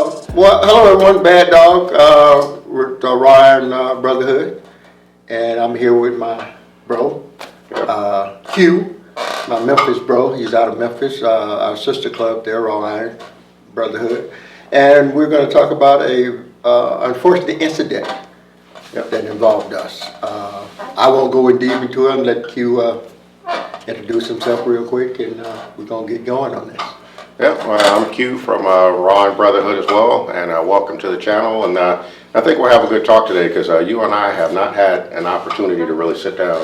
Well, hello everyone, Bad Dog, with Ryan Brotherhood, and I'm here with my bro, Q, my Memphis bro. He's out of Memphis, our sister club there, Ryan Brotherhood, and we're going to talk about a unfortunate incident that involved us. I won't go in deep into it and let Q introduce himself real quick, and we're going to get going on this. Yep, I'm Q from Ryan Brotherhood as well, and welcome to the channel. And I think we'll have a good talk today because you and I have not had an opportunity to really sit down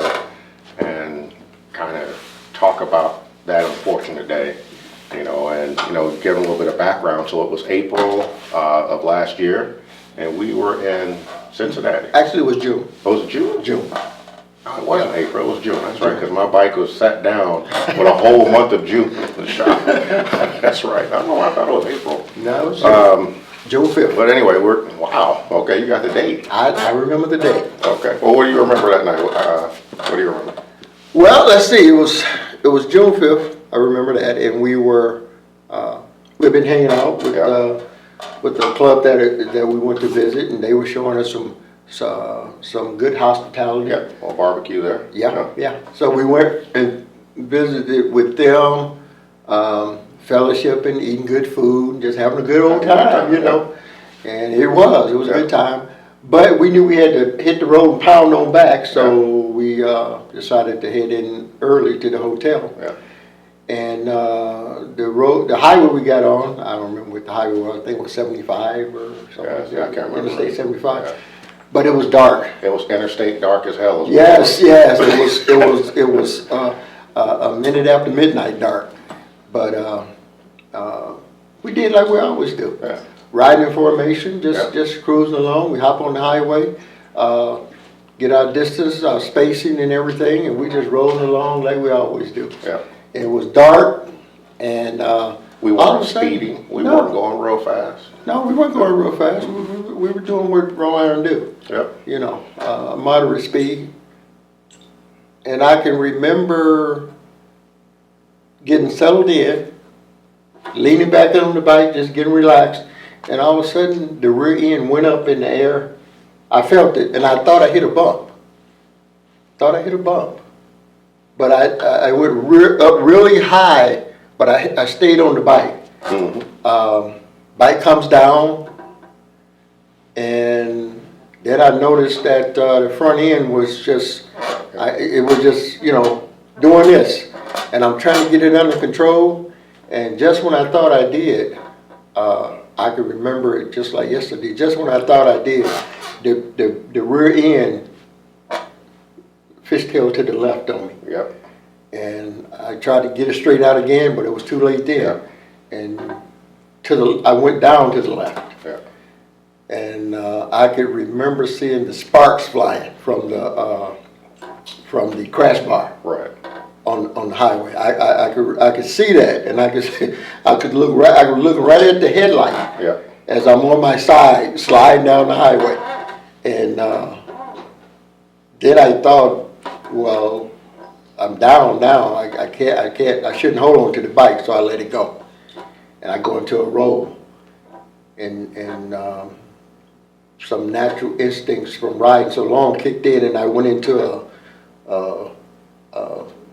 and kind of talk about that unfortunate day, and give a little bit of background. So it was April of last year, and we were in Cincinnati. Actually, it was June. Oh, was it June? June. Oh, it wasn't April, it was June. That's right, because my bike was sat down with a whole month of June in the shop. That's right. I don't know why I thought it was April. No, it was June. June 5th. But anyway, wow. Okay, you got the date. I remember the date. Okay. Well, what do you remember that night? What do you remember? Well, let's see. It was June 5th. I remember that, and we've been hanging out with the club that we went to visit, and they were showing us some good hospitality. Yeah, or barbecue there. Yeah. So we went and visited with them, fellowshipping, eating good food, just having a good old time, And it was a good time. But we knew we had to hit the road and pound on back, so we decided to head in early to the hotel. Yeah. And the highway we got on, I don't remember what the highway was. I think it was 75 or something. Yeah, I can't remember. Interstate 75. Yeah. But it was dark. It was interstate dark as hell. Yes. It was a minute after midnight dark. But we did like we always do. Yeah. Riding in formation, just cruising along. We hop on the highway, get our distance, our spacing and everything, and we just rolling along like we always do. Yeah. It was dark, and we weren't speeding. We weren't going real fast. No, we weren't going real fast. We were doing what Ryan do. Yep. Moderate speed. And I can remember getting settled in, leaning back on the bike, just getting relaxed, and all of a sudden the rear end went up in the air. I felt it, and I thought I hit a bump. But I went up really high, but I stayed on the bike. Mm-hmm. Bike comes down, and then I noticed that the front end was just, doing this. And I'm trying to get it under control, and just when I thought I did, I could remember it just like yesterday. Just when I thought I did, the rear end fishtailed to the left on me. Yep. And I tried to get it straight out again, but it was too late then. Yeah. And I went down to the left. Yeah. And I could remember seeing the sparks flying from the crash bar. Right. On the highway. I could see that, and I could look right at the headlight. Yeah. As I'm on my side sliding down the highway. And then I thought, well, I'm down now. I shouldn't hold on to the bike, so I let it go. And I go into a roll. And some natural instincts from riding so long kicked in, and I went into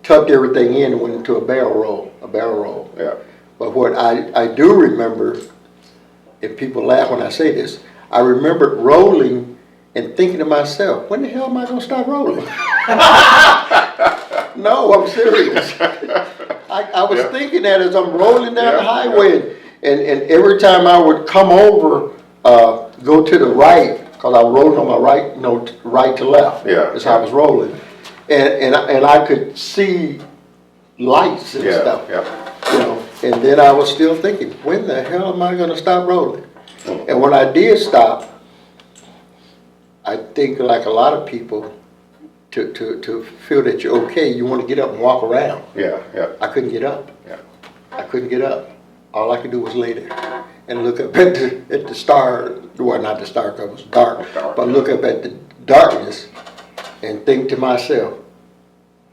tucked everything in and went into a barrel roll. Yeah. But what I do remember, if people laugh when I say this, I remembered rolling and thinking to myself, when the hell am I going to stop rolling? No, I'm serious. I was thinking that as I'm rolling down the highway, and every time I would come over, go to the right, because I was rolling on my right, right to left. Yeah. That's how I was rolling. And I could see lights and stuff. Yeah. And then I was still thinking, when the hell am I going to stop rolling? Mm-hmm. And when I did stop, I think like a lot of people, to feel that you're okay, you want to get up and walk around. Yeah. Yeah. I couldn't get up. Yeah. I couldn't get up. All I could do was lay there and look up at the star. Well, not the star, because it was dark. But look up at the darkness and think to myself,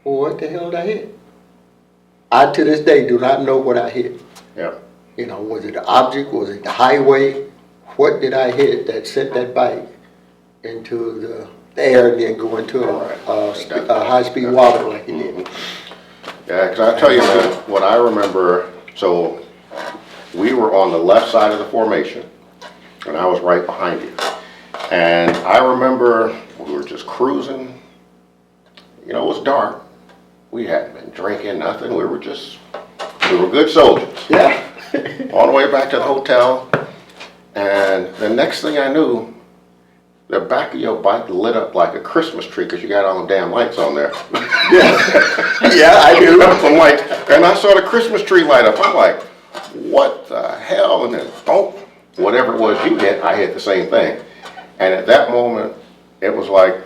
well, what the hell did I hit? I, to this day, do not know what I hit. Yeah. Was it the object? Was it the highway? what did I hit that sent that bike into the air and then go into a high-speed wobble like it did. Yeah, because I tell you, man, what I remember, so we were on the left side of the formation, and I was right behind you. And I remember we were just cruising. You know, it was dark. We hadn't been drinking, nothing. We were good soldiers. Yeah. On the way back to the hotel, and the next thing I knew, the back of your bike lit up like a Christmas tree because you got all the damn lights on there. Yeah, I do. I'm like, and I saw the Christmas tree light up. I'm like, what the hell? And then, boom, whatever it was you hit, I hit the same thing. And at that moment, it was like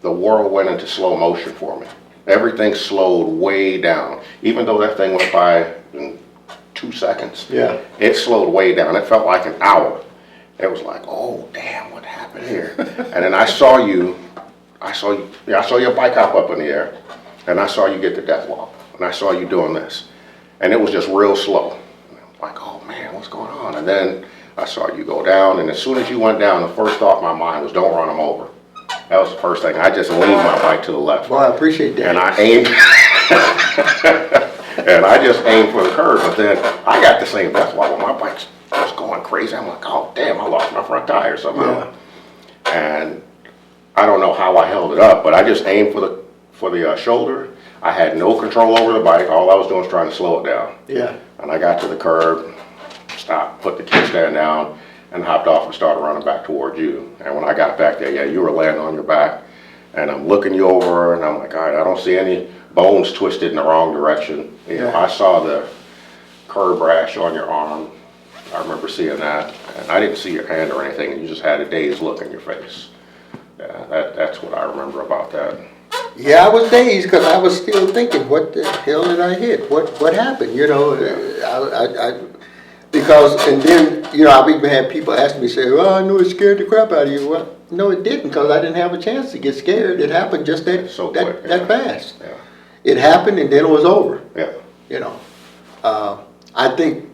the world went into slow motion for me. Everything slowed way down. Even though that thing went by in 2 seconds, Yeah. it slowed way down. It felt like an hour. It was like, oh damn, what happened here? And then I saw your bike hop up in the air, and I saw you get the death walk, and I saw you doing this, and it was just real slow. And I'm like, oh man, what's going on? And then I saw you go down, and as soon as you went down, the first thought in my mind was, don't run them over. That was the first thing. I just leaned my bike to the left. Well, I appreciate that. And I aimed, and I just aimed for the curve, but then I got the same death wobble. My bike was going crazy. I'm like, oh damn, I lost my front tire somehow. Yeah. And I don't know how I held it up, but I just aimed for the shoulder. I had no control over the bike. All I was doing was trying to slow it down. Yeah. And I got to the curb, stopped, put the kickstand down, and hopped off and started running back toward you. And when I got back there, yeah, you were laying on your back, and I'm looking you over, and I'm like, all right, I don't see any bones twisted in the wrong direction. You know, I saw the curb rash on your arm. I remember seeing that, and I didn't see your hand or anything, and you just had a dazed look in your face. Yeah, that's what I remember about that. Yeah, I was dazed because I was still thinking, what the hell did I hit? What happened? You know, because, and then, you know, I've even had people ask me, say, well, I know it scared the crap out of you. Well, no, it didn't, because I didn't have a chance to get scared. It happened just that fast. Yeah. It happened, and then it was over. Yeah. You know, I think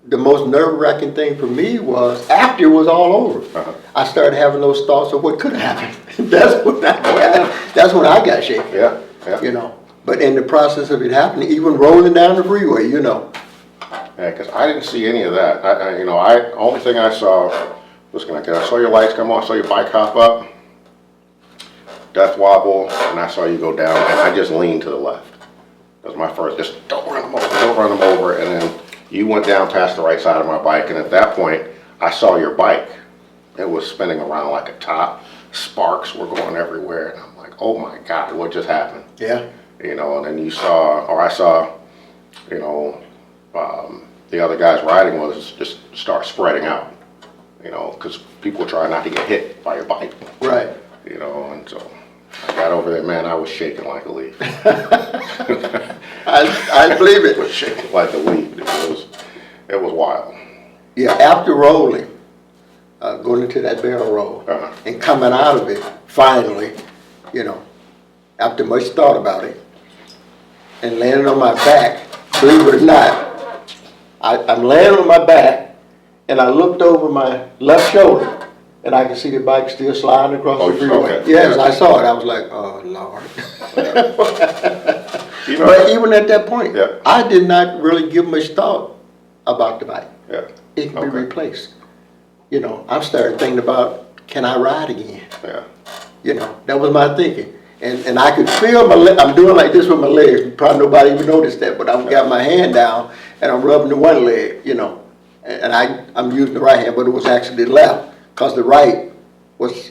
the most nerve-wracking thing for me was after it was all over, I started having those thoughts of what could have happened. That's when I got shaken. Yeah, yeah. You know, but in the process of it happening, even rolling down the freeway, you know. Yeah, because I didn't see any of that. Only thing I saw was I saw your lights come on, I saw your bike hop up, death wobble, and I saw you go down, and I just leaned to the left. That was my first, just don't run them over, and then you went down past the right side of my bike, and at that point, I saw your bike. It was spinning around like a top. Sparks were going everywhere, and I'm like, oh my God, what just happened? Yeah. You know, and then I saw, you know, the other guys riding was just start spreading out, you know, because people try not to get hit by your bike. Right. You know, and so I got over there, man, I was shaking like a leaf. I believe it. I was shaking like a leaf. It was wild. Yeah, after rolling, going into that barrel roll, and coming out of it, finally, you know, after much thought about it, and landing on my back, believe it or not, I'm laying on my back, and I looked over my left shoulder, and I could see the bike still sliding across the freeway. Okay. Yes, I saw it. I was like, oh, Lord. You know, but even at that point, yeah. I did not really give much thought about the bike. Yeah. It can be replaced. You know, I started thinking about, can I ride again? Yeah. You know, that was my thinking. And I could feel I'm doing like this with my legs. Probably nobody even noticed that, but I've got my hand down and I'm rubbing the one leg, you know. And I'm using the right hand, but it was actually the left because the right was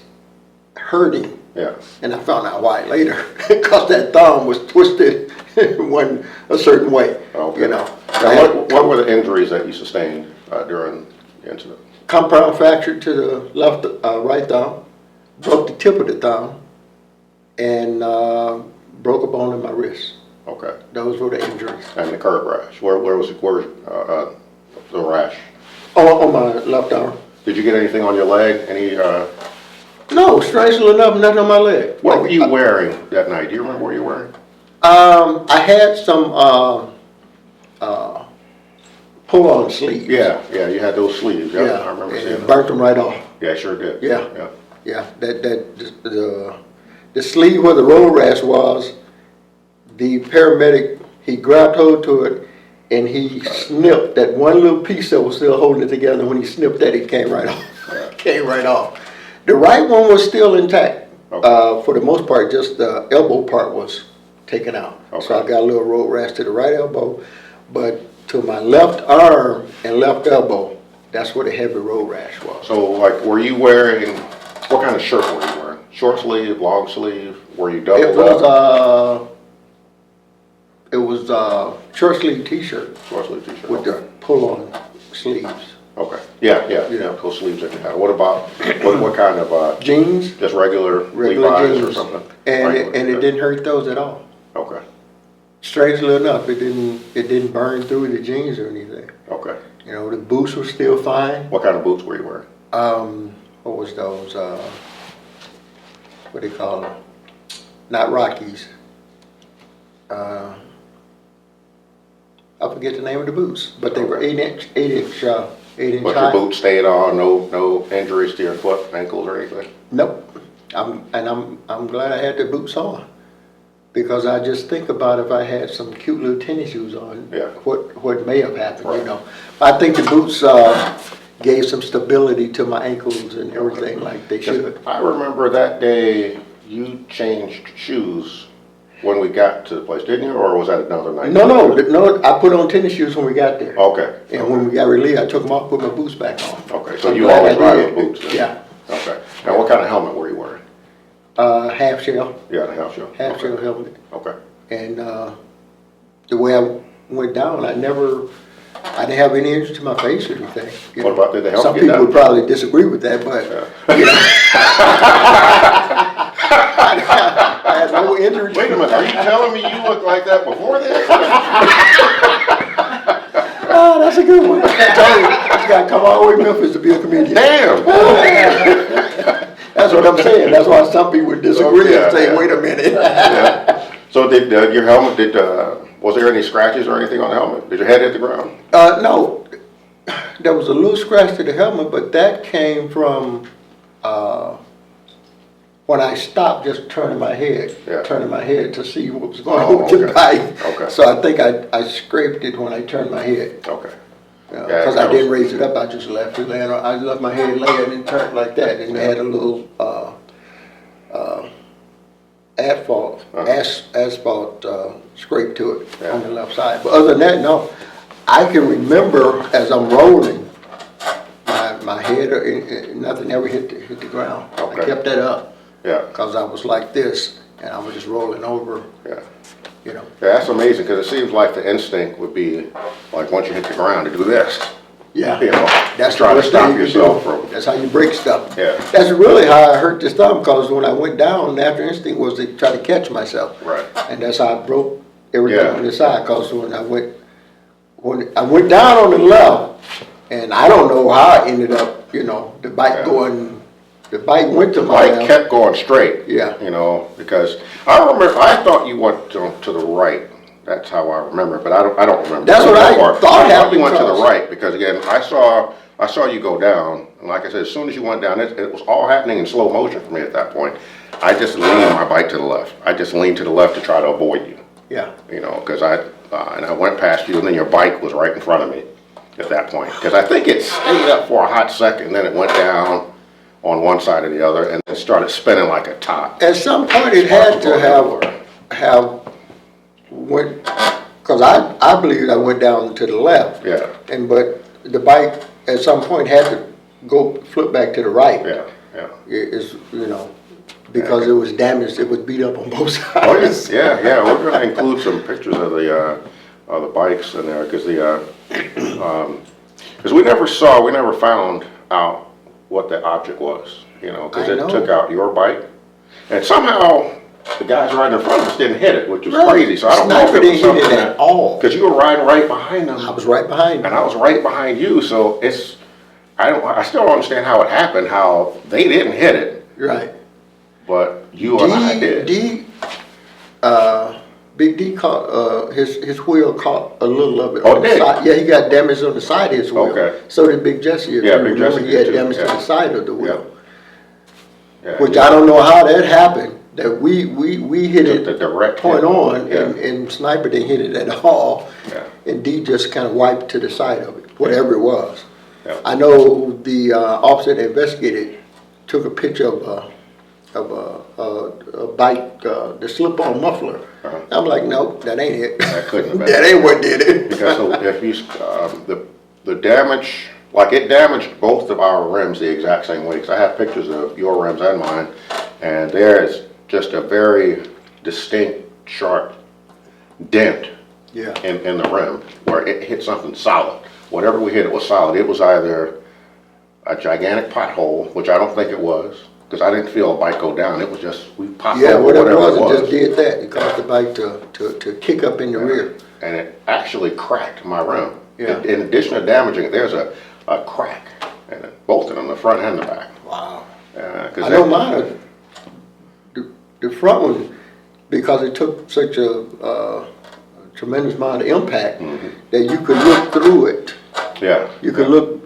hurting. Yeah. And I found out why later, because that thumb was twisted one a certain way. Okay. You know. Now, what were the injuries that you sustained during the incident? Compound fracture to the left, right thumb, broke the tip of the thumb, and broke a bone in my wrist. Okay. Those were the injuries. And the curb rash. Where was the rash? Oh, on my left arm. Did you get anything on your leg? Any? No, strangely enough, nothing on my leg. What were you wearing that night? Do you remember what you were wearing? I had some pull-on sleeves. Yeah, you had those sleeves. Yeah, I remember and seeing it those. burnt them right off. Yeah, sure did. Yeah. Yeah, the sleeve where the road rash was, the paramedic, he grabbed hold to it and he snipped that one little piece that was still holding it together. When he snipped that, it came right off. Came right off. The right one was still intact. Okay. For the most part, just the elbow part was taken out. Okay. So I got a little road rash to the right elbow, but to my left arm and left elbow, that's where the heavy road rash was. So, like, were you wearing, what kind of shirt were you wearing? Short sleeve, long sleeve? Were you doubled up? It was short sleeve t-shirt Short sleeve t-shirt. with the pull-on sleeves. Okay. Yeah. Those sleeves that you had. What about, what kind of, Jeans, just regular regular Levi's jeans, or something? and Regular, it okay. didn't hurt those at all. Okay. Strangely enough, it didn't burn through the jeans or anything. Okay. You know, the boots were still fine. What kind of boots were you wearing? What was those? What do they call them? Not Rockies. I forget the name of the boots, but they were 8-inch But your high. boots stayed on, no injuries to your foot, ankles, or anything? Nope. I'm glad I had the boots on, because I just think about if I had some cute little tennis shoes on, what may have happened. Right. You know, I think the boots gave some stability to my ankles and everything like they should. I remember that day you changed shoes when we got to the place, didn't you? Or was that another night? No. I put on tennis shoes when we got there. Okay. And when we got relieved, I took them off, put my boots back on. Okay, so I'm you glad always I ride did. with boots then? Yeah. Okay. Now, what kind of helmet were you wearing? Half shell. Yeah, the house show. Half Okay. shell helmet. Okay. And the way I went down, I didn't have any injury to my face or anything. You What know. about, did they help Some you people down? would probably disagree with that, but you know, I had no injury. Wait a minute, are you telling me you looked like that before this? Oh, that's a good one. I told you, you got to come all the way to Memphis to be a comedian. Damn! That's what I'm saying. That's why some people would disagree and say, Yeah. wait a minute. Yeah. So did your helmet, was there any scratches or anything on the helmet? Did your head hit the ground? No, there was a little scratch to the helmet, but that came from when I stopped just turning my head to see what was going on with the bike. Okay. So I think I scraped it when I turned my head. Okay. Because I didn't raise it up, I just left it laying. I left my head laying and turned like that, and it had a little asphalt scrape to it on the left side. But other than that, no. I can remember as I'm rolling, my head nothing ever hit the ground. Okay. I kept that up. Yeah. Because I was like this, and I was just rolling over. Yeah. You know. Yeah, that's amazing, because it seems like the instinct would be, like, once you hit the ground, to do this. Yeah. You know, That's try to the stop thing you yourself do. from. That's how you break stuff. Yeah. That's really how I hurt this thumb, because when I went down, the after instinct was to try to catch myself. Right. And that's how I broke everything Yeah. on the side, because when I went down on the left, and I don't know how I ended up, you know, the bike went to my Bike left. kept going straight. Yeah. You know, because I thought you went to the right. That's how I remember, but I don't remember. That's what I thought happened. You went to the right, because again, I saw you go down, and like I said, as soon as you went down, it was all happening in slow motion for me at that point. I just leaned my bike to the left. I just leaned to the left to try to avoid you. Yeah. You know, because I went past you, and then your bike was right in front of me at that point. Because I think it stayed up for a hot second, and then it went down on one side or the other, and then started spinning like a top. At some point, it had to have went, because I believe I went down to the left. Yeah. But the bike at some point had to go flip back to the right. Yeah, yeah. It's, you know, because it was damaged, it was beat up on both sides. Oh, yes, yeah. We're going to include some pictures of the bikes in there, because we never found out what the object was, you know, because it took out your bike, and somehow the guys right in front of us didn't hit it, which was crazy. So I don't know if it was something at all, because you were riding right behind them. I was right behind and I was right behind you. So I still don't understand how it happened. How they didn't hit it, right? but you and I did. Big D caught, his wheel caught a little of it. Oh, on the it did? side. Yeah, he got damage on the side of his wheel. Okay. So did Big Jesse. If Yeah, you Big remember, Jesse he had did too, damage to yeah. the side of the wheel. Yeah, Which I don't know how that happened. That we hit Took it the direct point hit. on, Yeah. and Sniper didn't hit it at all. Yeah. And D just kind of wiped to the side of it, whatever it was. Yeah. I know the officer that investigated took a picture of a bike, the slip-on muffler. Uh-huh. I'm like, no, that ain't it. That couldn't have been. That ain't what did it. Because if you, the damage, like it damaged both of our rims the exact same way. 'Cause I have pictures of your rims and mine, and there is just a very distinct, sharp dent Yeah. in the rim where it hit something solid. Whatever we hit, it was solid. It was either a gigantic pothole, which I don't think it was, because I didn't feel a bike go down. It was just, we popped Yeah, over whatever whatever it was, it it just did that. It caused the bike to kick up in the rear. And it actually cracked my rim. Yeah. In addition to damaging it, there's a crack in it, both of them, the front and the back. Wow. 'Cause I know mine, the front one, because it took such a tremendous amount of impact that you could look through it. Yeah. You could look,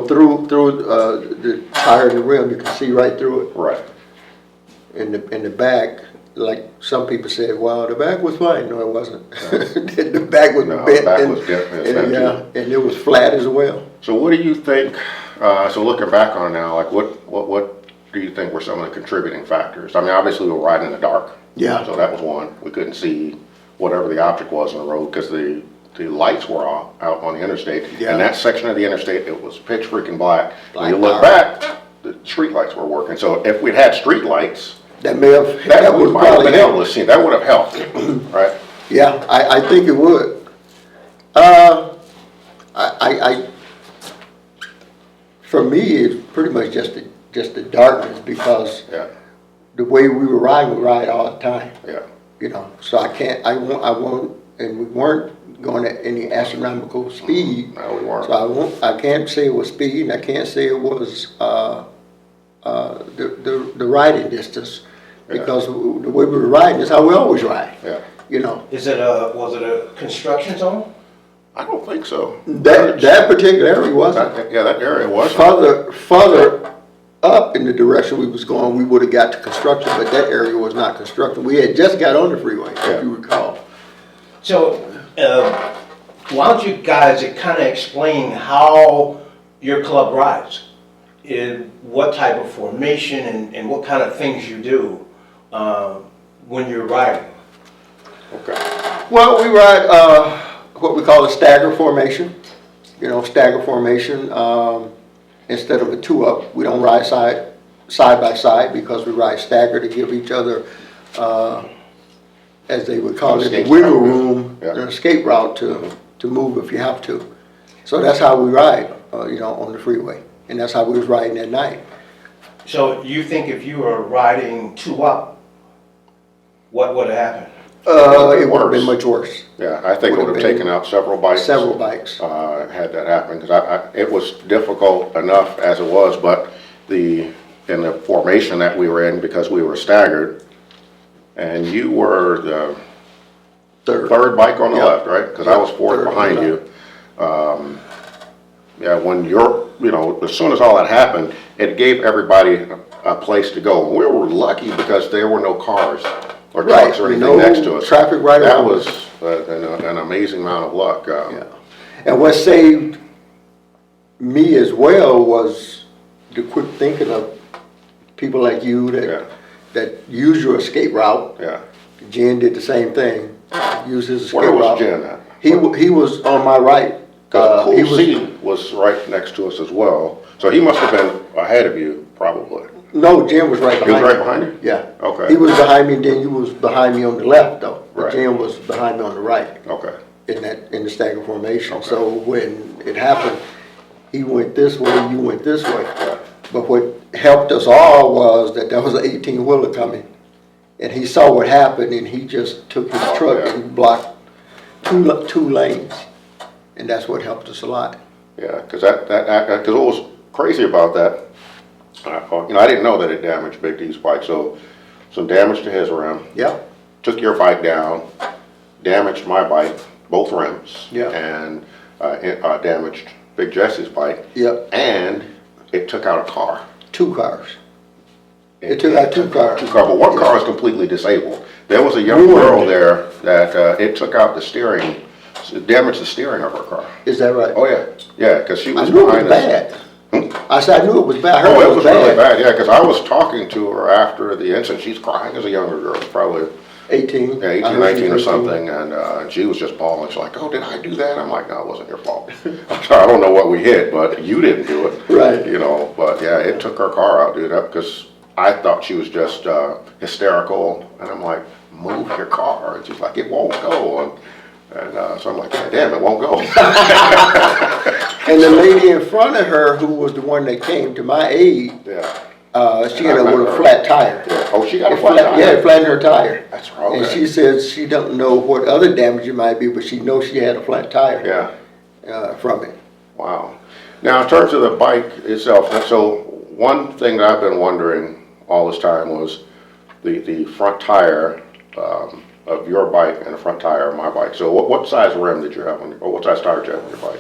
through the tire and the rim. You could see right through it. Right. In the back, like some people said, well, the back was fine. No, it wasn't. The back was No, bent. the back and, was definitely and, bent too. yeah, and it was flat as well. So what do you think, so looking back on it now, like what do you think were some of the contributing factors? I mean, obviously we were riding in the dark. Yeah. So that was one. We couldn't see whatever the object was on the road because the lights were out on the interstate. Yeah. And that section of the interstate, it was pitch freaking black. When you Black look back, the street lights were working. So if we'd had street lights, That may have, that would we might have probably been able help. to see. That would have helped, right? Yeah, I think it would. For me, it's pretty much just the darkness because Yeah, the way we ride all the time. yeah, So I won't, and we weren't going at any astronomical speed. no, we weren't. So I can't say it was speed, and I can't say it was the riding distance, because the way we were riding is how we always ride. Yeah. Was it a construction zone? I don't think so. That particular area wasn't. Yeah, that area was. Further up in the direction we was going, we would have got to construction, but that area was not construction. We had just got on the freeway, if you recall. So, why don't you guys kind of explain how your club rides? What type of formation and what kind of things you do when you're riding? Okay. Well, we ride what we call a stagger formation. Stagger formation. Instead of a two-up, we don't ride side by side because we ride stagger to give each other, as they would call it, the wiggle room, an escape route to move if you have to. So that's how we ride, on the freeway, and that's how we was riding at night. So you think if you were riding two up, what would have happened? It would have been much worse. Yeah, I think it would have taken out several bikes. Several bikes. Had that happen, because it was difficult enough as it was, but in the formation that we were in, because we were staggered, and you were the third bike on the left, right? Because I was fourth behind you. Yeah, when as soon as all that happened, it gave everybody a place to go. And we were lucky because there were no cars or trucks or anything next to us. Traffic right That around. was an amazing amount of luck. Yeah. And what saved me as well was to quit thinking of people like you that use your escape route. Yeah. Jen did the same thing. Used his escape Where was route. Jen at? He was on my right. Because he Cool C was right next to us as well. So he must have been ahead of you, probably. No, Jen was right He behind was me. right behind you? Yeah. Okay. He was behind me, and then you was behind me on the left, though. But Right. Jen was behind me on the right Okay. in the stagger formation. Okay. So when it happened, he went this way, you went this way. But what helped us all was that there was an 18-wheeler coming. And he saw what happened, and he just took his truck and blocked two lanes. And that's what helped us a lot. Yeah, because because what was crazy about that, I didn't know that it damaged Big D's bike. So some damage to his rim. Yep. Took your bike down. damaged my bike, both rims. Yeah. And damaged Big Jesse's bike. Yep. And it took out a car. 2 cars. It took out 2 cars. 2 cars, but one car is completely disabled. There was a young Ruined. girl there that it took out the steering, it damaged the steering of her car. Is that right? Oh yeah, yeah, because she I was knew it was behind us. bad. I said I knew it was bad. I heard Oh, it was really bad, yeah, because I was talking to her after the incident. She's crying as a younger girl, probably 18. yeah, I 18, heard 19 she or was 18. something, and she was just bawling. She's like, oh, did I do that? I'm like, no, it wasn't your fault. I'm sorry, I don't know what we hit, but you didn't do it. Right. You know, but yeah, it took her car out, dude, because I thought she was just hysterical, and I'm like, move your car. And she's like, it won't go. And so I'm like, God damn, it won't go. And the lady in front of her, who was the one that came to my aid, Yeah. she ended up with a flat tire. Yeah. Oh, she got a It flat tire? Yeah, it flattened her tire. That's right. And Okay. she says she don't know what other damage it might be, but she knows she had a flat tire from it. Wow. Now, in terms of the bike itself, so one thing that I've been wondering all this time was the front tire of your bike and the front tire of my bike. So what size rim did you have or what size tire did you have on your bike?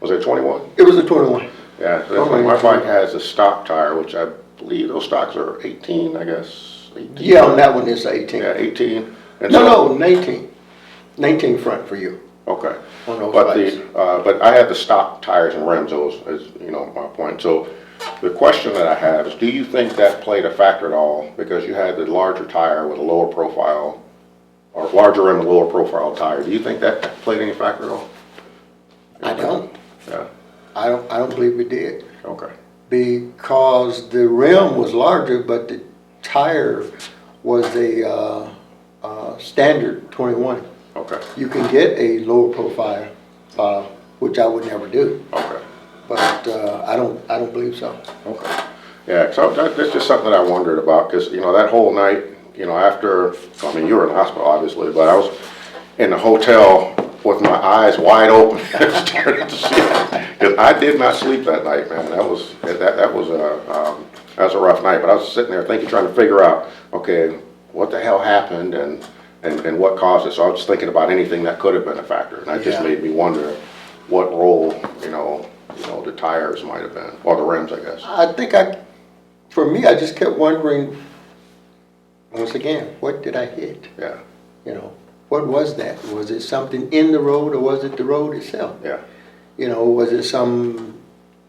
Was it 21? It was a 21. Yeah, so my bike has a stock tire, which I believe those stocks are 18, I guess. 18. Yeah, on that one it's 18. Yeah, 18. And No, 19. 19 front for you. Okay. On those But bikes. but I had the stock tires and rims, those is, you know, my point. So the question that I have is, do you think that played a factor at all? Because you had the larger tire with a lower profile, or larger rim and lower profile tire. Do you think that played any factor at all? I don't. Yeah, I don't believe it did. okay. Because the rim was larger, but the tire was a standard 21. Okay, You can get a lower profile, which I would never do, okay, but I don't believe so. okay. Yeah, so that's just something that I wondered about, because, you know, that whole night, you know, after, I mean, you were in the hospital, obviously, but I was in the hotel with my eyes wide open, staring at the ceiling, because I did not sleep that night, man. That was a rough night, but I was sitting there thinking, trying to figure out, okay, what the hell happened and what caused it. So I was thinking about anything that could have been a factor, and that just Yeah. made me wonder what role, you know, the tires might have been, or the rims, I guess. I think for me, I just kept wondering, once again, what did I hit? Yeah, You know, what was that? Was it something in the road or was it the road itself? yeah, You know, was it some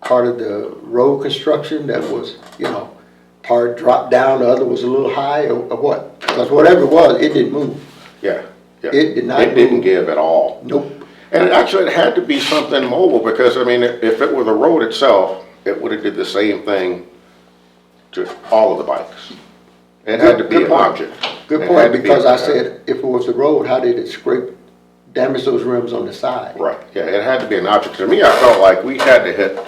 part of the road construction that was, you know, part dropped down, the other was a little high, or what? Because whatever it was, it didn't move. yeah, yeah. It did not It didn't move. give at all. Nope. And it had to be something mobile, because, I mean, if it were the road itself, it would have did the same thing to all of the bikes. It had to be Good an point. object. Good It point, had to be because I a- said, if it was the road, how did it damage those rims on the side? Right, yeah, it had to be an object. To me, I felt like we had to hit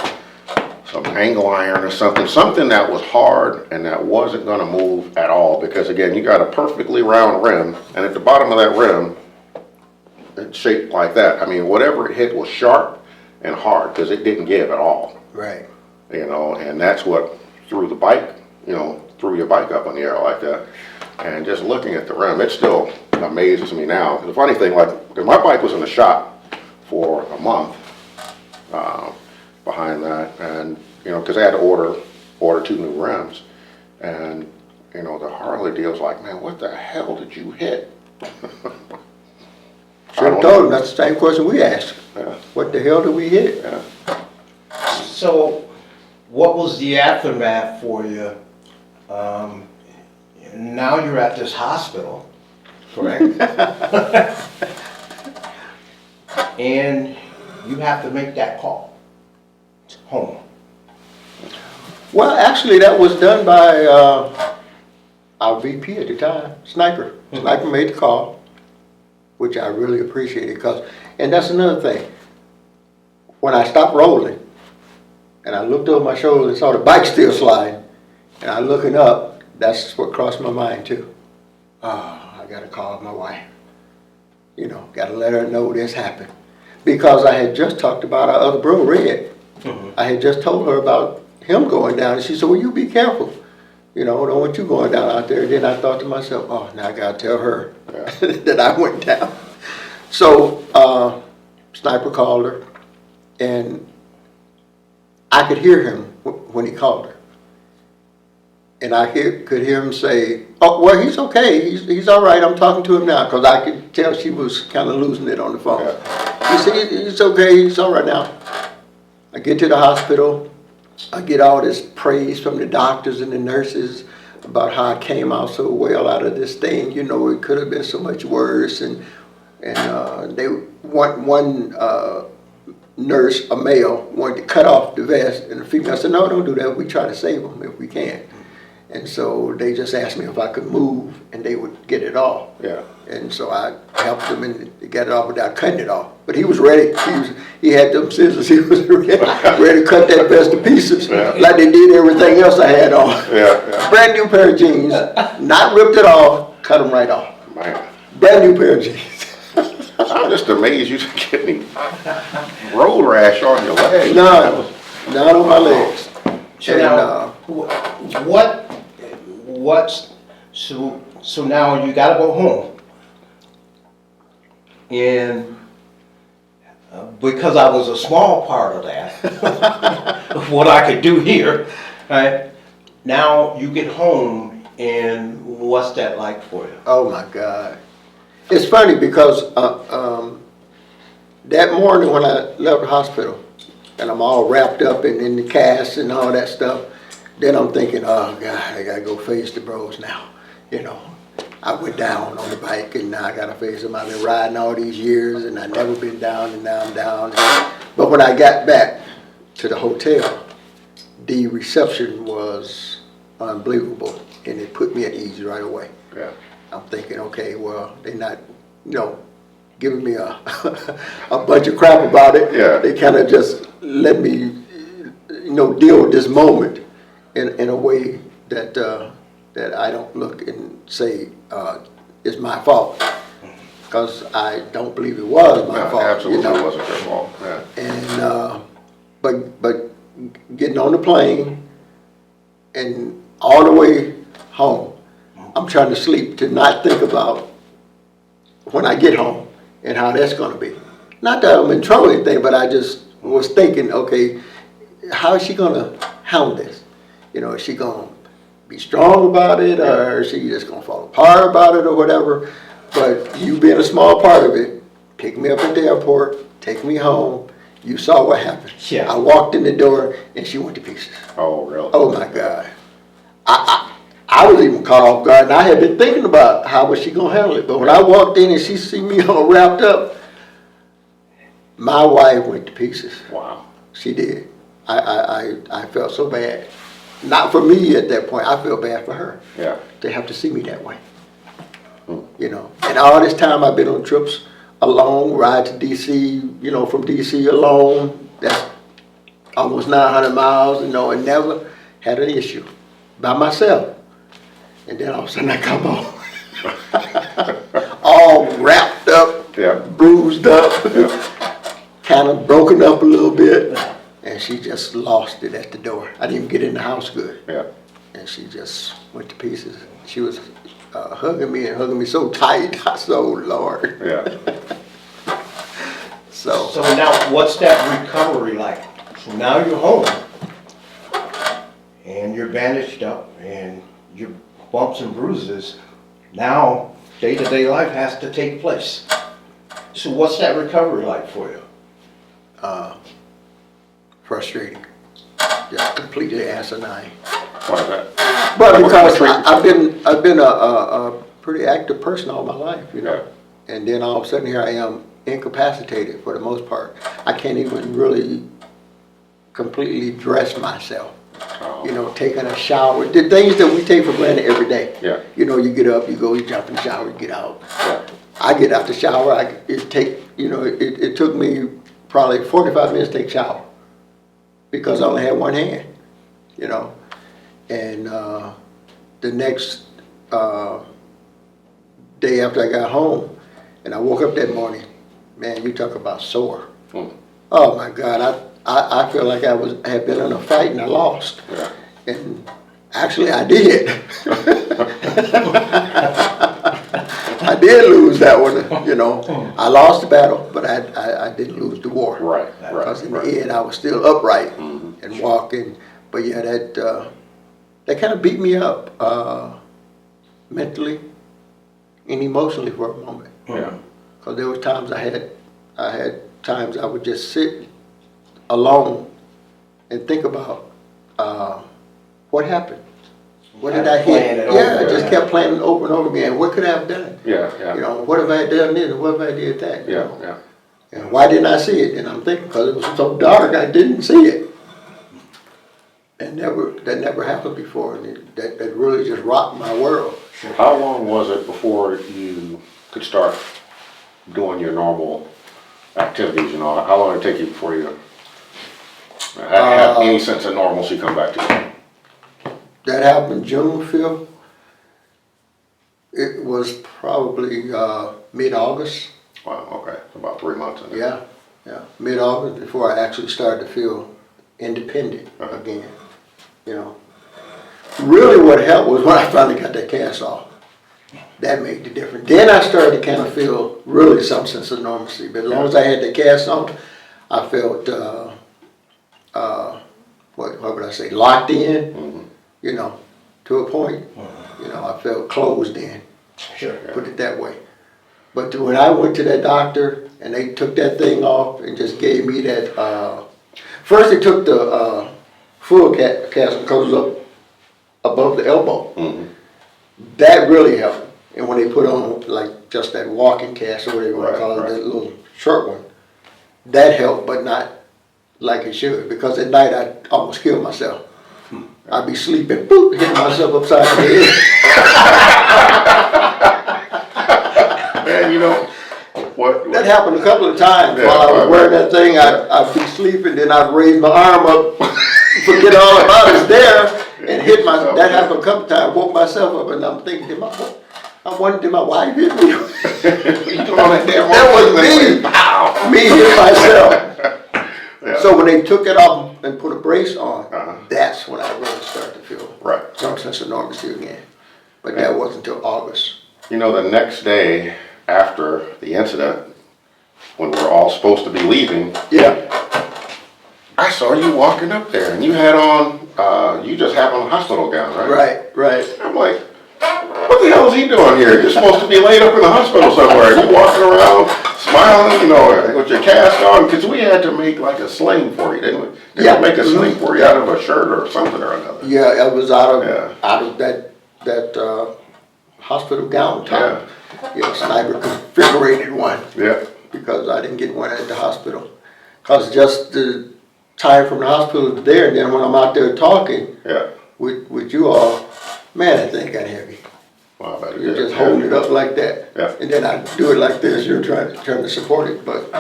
some angle iron or something that was hard and that wasn't gonna move at all, because again, you got a perfectly round rim, and at the bottom of that rim, it's shaped like that. I mean, whatever it hit was sharp and hard, because it didn't give at all. Right. You know, and that's what threw the bike, you know, threw your bike up in the air like that. And just looking at the rim, it still amazes me now. The funny thing, like, because my bike was in the shop for a month behind that, and, you know, because I had to order 2 new rims. And, you know, the Harley deal's like, man, what the hell did you hit? Should have told him, that's the same question we asked. Yeah, What the hell did we hit? yeah. So, what was the aftermath for you? Now you're at this hospital, correct? And you have to make that call home. Well, actually, that was done by our VP at the time, Sniper. Sniper made the call, which I really appreciated, because, and that's another thing. When I stopped rolling, and I looked over my shoulder and saw the bike still sliding, and I looking up, that's what crossed my mind too. I gotta call my wife. You know, gotta let her know this happened. Because I had just talked about our other bro, Red. I had just told her about him going down, and she said, well, you be careful. You know, don't want you going down out there. And then I thought to myself, oh, now I gotta tell her. that I went down. So, Sniper called her, and I could hear him when he called her. And I could hear him say, "Oh, well, he's okay. He's all right. I'm talking to him now," because I could tell she was kind of losing it on the phone. He said, "He's okay. He's all right now." I get to the hospital. I get all this praise from the doctors and the nurses about how I came out so well out of this thing. You know, it could have been so much worse. And they one nurse, a male, wanted to cut off the vest, and the female said, "No, don't do that. We try to save them if we can." And so they just asked me if I could move, and they would get it off. Yeah. And so I helped him and get it off without cutting it off. But he was ready. He had them scissors. He was ready to cut that vest to pieces, like they did everything else I had on. Yeah. Brand new pair of jeans, not ripped it off, cut them right off. Man. Brand new pair of jeans. I'm just amazed you didn't get any road rash on your legs. No, not on my legs. So And, now, so now you gotta go home. And because I was a small part of that, of what I could do here, right? Now you get home, and what's that like for you? Oh my God. It's funny because that morning when I left the hospital, and I'm all wrapped up in the cast and all that stuff, then I'm thinking, oh God, I gotta go face the bros now. You know, I went down on the bike, and now I gotta face them. I've been riding all these years, and I've never been down, and now I'm down. But when I got back to the hotel, the reception was unbelievable, and it put me at ease right away. Yeah. I'm thinking, okay, well, they're not, giving me a a bunch of crap about it. Yeah. They kind of just let me, deal with this moment in a way that that I don't look and say it's my fault, because I don't believe it was my fault. Absolutely, it wasn't your fault. Yeah. And but getting on the plane and all the way home, I'm trying to sleep to not think about when I get home and how that's going to be. Not that I'm in trouble or anything, but I just was thinking, okay, how is she going to handle this? Is she going to be strong about it, or is she just going to fall apart about it or whatever? But you being a small part of it, pick me up at the airport, take me home. You saw what happened. Yeah. I walked in the door and she went to pieces. Oh, really? Oh my God. I was even caught off guard, and I had been thinking about how was she gonna handle it. But when I walked in and she see me all wrapped up, my wife went to pieces. Wow. She did. I felt so bad. Not for me at that point. I felt bad for her. Yeah. To have to see me that way. And all this time I've been on trips alone, ride to DC, from DC alone. That's almost 900 miles, and never had an issue by myself. And then all of a sudden I come home, all wrapped up, bruised up, kind of broken up a little bit, and she just lost it at the door. I didn't even get in the house good. Yeah. And she just went to pieces. She was hugging me so tight. I said, "Oh Lord." Yeah. So now, what's that recovery like? So now you're home, and you're bandaged up, and your bumps and bruises. Now, day-to-day life has to take place. So what's that recovery like for you? Frustrating. Just completely asinine. Why is that? But because I've been a pretty active person all my life, and then all of a sudden here I am incapacitated for the most part. I can't even really completely dress myself. Taking a shower, the things that we take for granted every day. Yeah. You get up, you go, you jump in the shower, you get out. Yeah. I get out the shower. It took me probably 45 minutes to take a shower because I only had one hand. And the next day after I got home, and I woke up that morning, man, you talk about sore. Oh my God, I feel like I had been in a fight and I lost. Yeah. And actually I did. I did lose that one, you know. I lost the battle, but I didn't lose the war. Right, Because in right. the end, I was still upright and walking. But yeah, that kind of beat me up mentally and emotionally for a moment. Yeah. Because there were times I had times I would just sit alone and think about what happened. What did I Playing hit? it Yeah, I over. just kept playing it over and over again. What could I have done? Yeah, yeah. You know, what if I had done this and what if I did that? You Yeah, know? yeah. And why didn't I see it? And I'm thinking because it was so dark, I didn't see it. And that never happened before, and that really just rocked my world. How long was it before you could start doing your normal activities, you know? How long did it take you before you have any sense of normalcy come back to you? That happened June 5th. It was probably mid-August. Wow, okay, about 3 months. In there. Yeah, mid-August before I actually started to feel independent again. You know, really what helped was when I finally got that cast off. That made the difference. Then I started to kind of feel really some sense of normalcy. But as long as I had the cast on, I felt what would I say, locked in. You know, to a point. You know, I felt closed in. Sure. Put it that way. But when I went to that doctor and they took that thing off and just gave me that, first they took the full cast that goes up above the elbow. That really helped. And when they put on like just that walking cast or whatever you want to call it, that little short one, that helped, but not like it should. Because at night I almost killed myself. I'd be sleeping, boop, hitting myself upside the head. Man, you know, what? That happened a couple of times Yeah, while I was right, wearing right. that thing. I'd be sleeping, then I'd raise my arm up, forget all about it's there, and hit my. That happened a couple of times. Woke myself up, and I'm thinking, did my wife hit me? You doing all that damn That was thing? me. Pow! Me hit myself. Yeah. So when they took it off and put a brace on, Uh-huh. that's when I really started to feel Right. some sense of normalcy again. But that wasn't until August. You know, the next day after the incident, when we're all supposed to be leaving, Yeah. I saw you walking up there, and you had on, you just had on a hospital gown, right? Right. I'm like, what the hell is he doing here? You're supposed to be laid up in the hospital somewhere. You walking around, smiling, you know, with your cast on, because we had to make like a sling for you, didn't we? Did Yeah. we make a sling for you out of a shirt or something or another? Yeah, it was out Yeah. of that hospital gown top. Yeah, sniper configurated one Yeah. because I didn't get one at the hospital. Cause just the time from the hospital to there, and then when I'm out there talking Yeah. with you all, man, that thing got heavy. Well, I bet it You're did. just holding it up like that, Yeah. and then I do it like this. You're trying to support it, but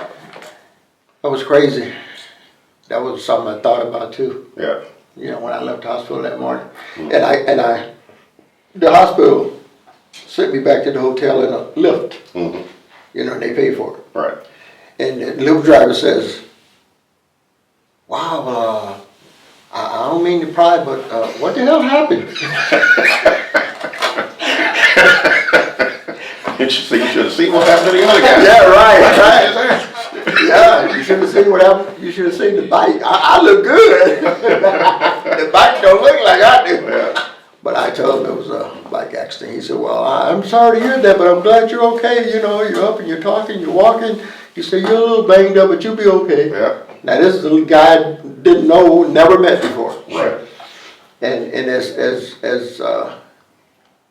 that was crazy. That was something I thought about too. Yeah. You know, when I left the hospital that morning, and the hospital sent me back to the hotel in a lift. You know, and they paid for it. Right. And the lift driver says, "Wow, I don't mean to pry, but what the hell happened?" You should have seen what happened to the other guy. Yeah, right. Right. Yeah, you should have seen what happened. You should have seen the bike. I look good. The bike don't look like I do. Yeah. But I told him it was a bike accident. He said, "Well, I'm sorry to hear that, but I'm glad you're okay. You know, you're up and you're talking, you're walking." He said, "You're a little banged up, but you'll be okay." Yeah. Now this is a guy I didn't know, never met before. Right. And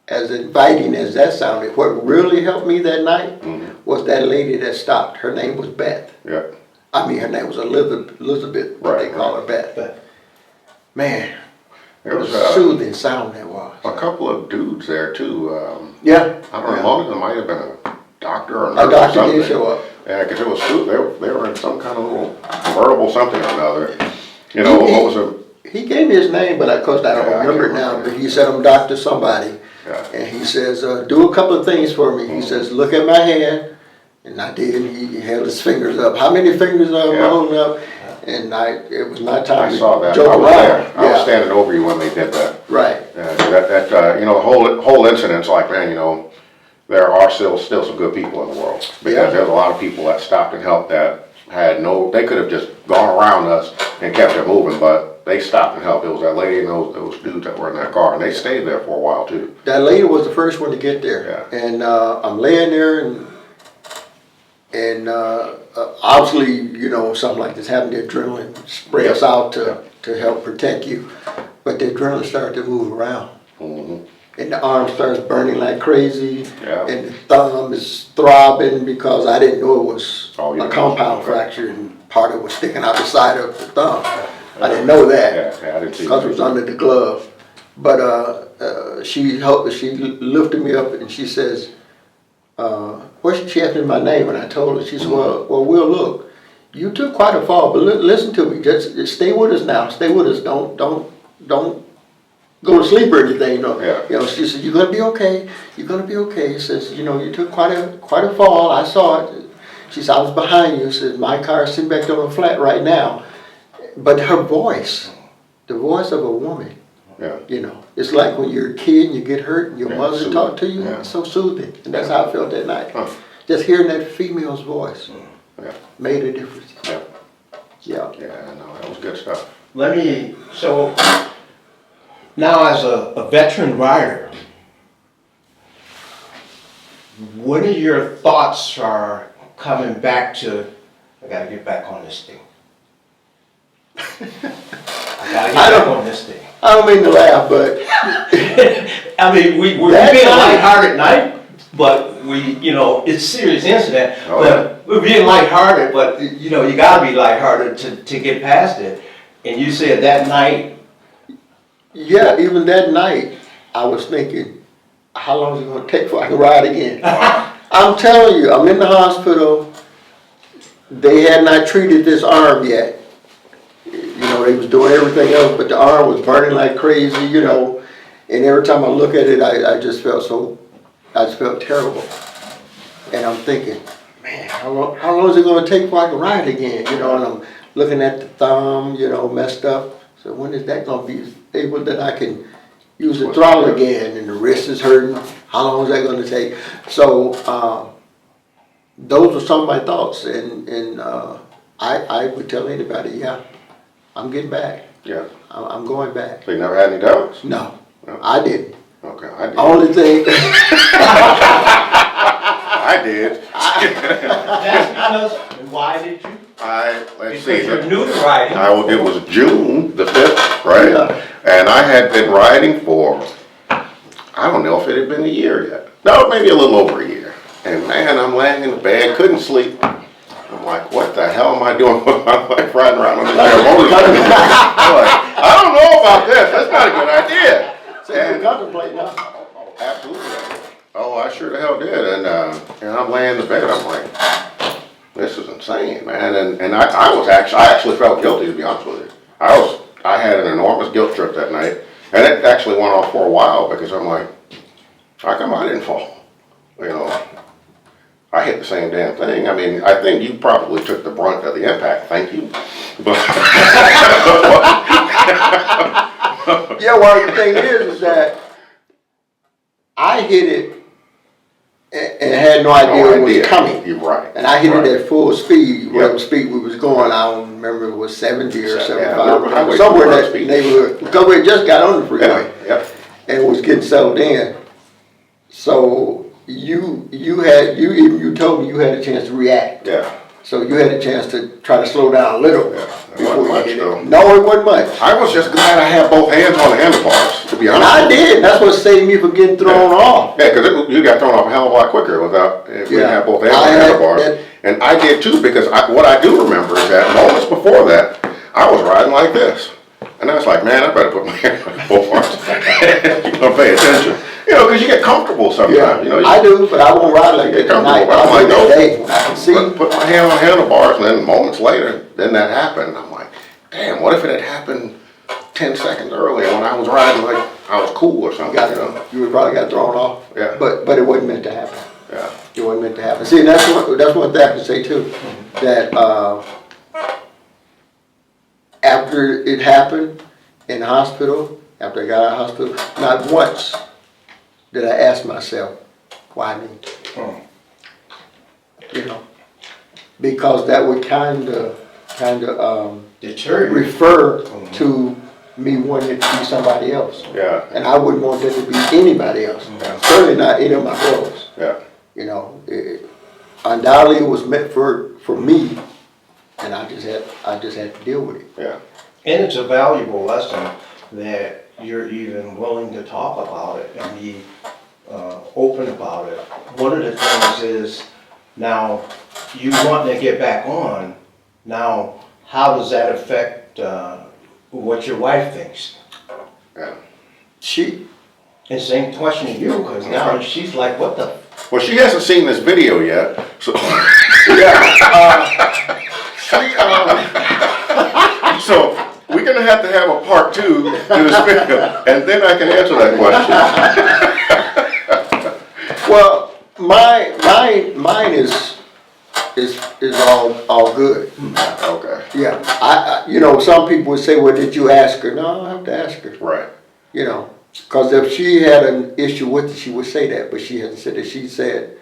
as inviting as that sounded, what really helped me that night was that lady that stopped. Her name was Beth. Yeah. I mean, her name was Elizabeth, but they Right, call her Beth. But Man, There it was was a soothing sound that was. a couple of dudes there too. Yeah. I don't know, one of them might have been a doctor or a A nurse or doctor something. did show up. Yeah, because it was they were in some kind of little convertible something or another. You know, what was it? He gave me his name, but of course I don't Yeah, I remember it can't now. remember. But he said, "I'm Dr. Somebody." Yeah. And he says, "Do a couple of things for me." He says, "Look at my hand." And I did. He held his fingers up. How many fingers am I Yeah. holding up? And it was my time I saw to that. joke I was around. there. I was standing over you when they did that. Right. You know, the whole incident's like, man, you know, there are still some good people in the world. Because Yeah. there's a lot of people that stopped and helped that they could have just gone around us and kept it moving, but they stopped and helped. It was that lady and those dudes that were in that car, and they stayed there for a while too. That lady was the first one to get there. Yeah. And I'm laying there and obviously, you know, something like this happened, the adrenaline spreads out to help protect you. But the adrenaline started to move around. Mm-hmm. And the arm starts burning like crazy. Yeah. And the thumb is throbbing because I didn't know it was a compound fracture and part of it was sticking out the side of the thumb. I didn't know that Yeah, I didn't see because it that. was under the glove. But she lifted me up and she says, she asked me my name and I told her, she said, well, Will, look, you took quite a fall, but listen to me, just stay with us now, stay with us, don't go to sleep or anything, Yeah. You know, she said, you're gonna be okay, you're gonna be okay. She says, you know, you took quite a fall, I saw it. She said, I was behind you. She said, my car is sitting back there on the flat right now. But her voice, the voice of a woman, Yeah. you know, it's like when you're a kid and you get hurt and your mother soothing. talk to you, Yeah. it's so soothing. And that's how I felt that night. Huh. Just hearing that female's voice Yeah. made a difference. Yeah. Yeah. Yeah, no, that was good stuff. So now as a veteran rider, what are your thoughts are coming back to, I gotta get back on this thing. I gotta get back on this thing. I don't mean to laugh, but I mean, we're That being night- lighthearted tonight, but you know, it's a serious incident. Oh, But we're being lighthearted, but you know, you gotta be lighthearted to get past it. And you said that night, yeah, even that night, I was thinking, how long is it gonna take before I can ride again? I'm telling you, I'm in the hospital. They had not treated this arm yet. You know, they was doing everything else, but the arm was burning like crazy, you know. And every time I look at it, I just felt terrible. And I'm thinking, man, how long is it gonna take before I can ride again? You know, and I'm looking at the thumb, you know, messed up. So when is that gonna be able that I can use the throttle again? And the wrist is hurting. How long is that gonna take? So those were some of my thoughts, and I would tell anybody, yeah, I'm getting back. Yeah. I'm going back. So you never had any doubts? No, No. I didn't. Okay, I did. Only thing, I did. that's because, and why did you? Let's see. Because you're new to riding. It was June the 5th, right? Yeah. And I had been riding for, I don't know if it had been a year yet. No, maybe a little over a year. And man, I'm laying in the bed, couldn't sleep. I'm like, what the hell am I doing with my life riding around on this damn motorcycle? I'm like, I don't know about this. That's not a good idea. so you're contemplating, huh? Absolutely. Oh, I sure the hell did. And I'm laying in the bed. I'm like, this is insane, man. And I actually felt guilty, to be honest with you. I had an enormous guilt trip that night, and it actually went on for a while because I'm like, how come I didn't fall? You know, I hit the same damn thing. I mean, I think you probably took the brunt of the impact. Thank you. But Yeah, well, the thing is that I hit it and had no idea it was coming. You're right. And I hit Right. it at full speed, whatever Yep. speed we was going. I don't remember if it was 70 or Yeah, 75, highway somewhere in that speed. neighborhood. Because we had just got on the freeway Yeah. and it was getting settled in. So you told me you had a chance to react. Yeah. So you had a chance to try to slow down a little. Yeah. It before wasn't you much hit it. though. No, it wasn't much. I was just glad I had both hands on the handlebars, to be And honest. I did. That's what saved me from getting thrown off. Yeah, because you got thrown off a hell of a lot quicker if we Yeah. had both hands I on the had handlebars. that- And I did too, because what I do remember is that moments before that, I was riding like this. And I was like, man, I better put my hand on the handlebars. You know, pay attention. You know, because you get comfortable sometimes. Yeah, You know, I do, but I won't ride like that get comfortable. tonight. I'm like, That no. day when I can see. Put my hand on the handlebars, and then moments later, then that happened. I'm like, damn, what if it had happened 10 seconds earlier when I was riding like I was cool or something, you know? You would probably got thrown off. Yeah. But it wasn't meant to happen. Yeah. It wasn't meant to happen. See, that's one thing I can say too, that after it happened in the hospital, after I got out of the hospital, not once did I ask myself, Why me? Hmm. You know, because that would kind of Deter you. refer to me wanting it to be somebody else. Yeah, And I wouldn't want that to be anybody else. Yeah. Certainly not any of my brothers. yeah, You know, undoubtedly it was meant for me, and I just had to deal with it. yeah, And it's a valuable lesson that you're even willing to talk about it and be open about it. One of the things is, now, you want to get back on, now, how does that affect what your wife thinks? yeah. She, And same question to you, because now she's like, what the? Well, she hasn't seen this video yet, so. So we're gonna have to have a part 2 to this video, and then I can answer that question. well, mine is all good. Okay, Yeah, I you know, some people would say, well, did you ask her? No, I have to ask her. right, You know, because if she had an issue with it, she would say that, but she hasn't said it. She said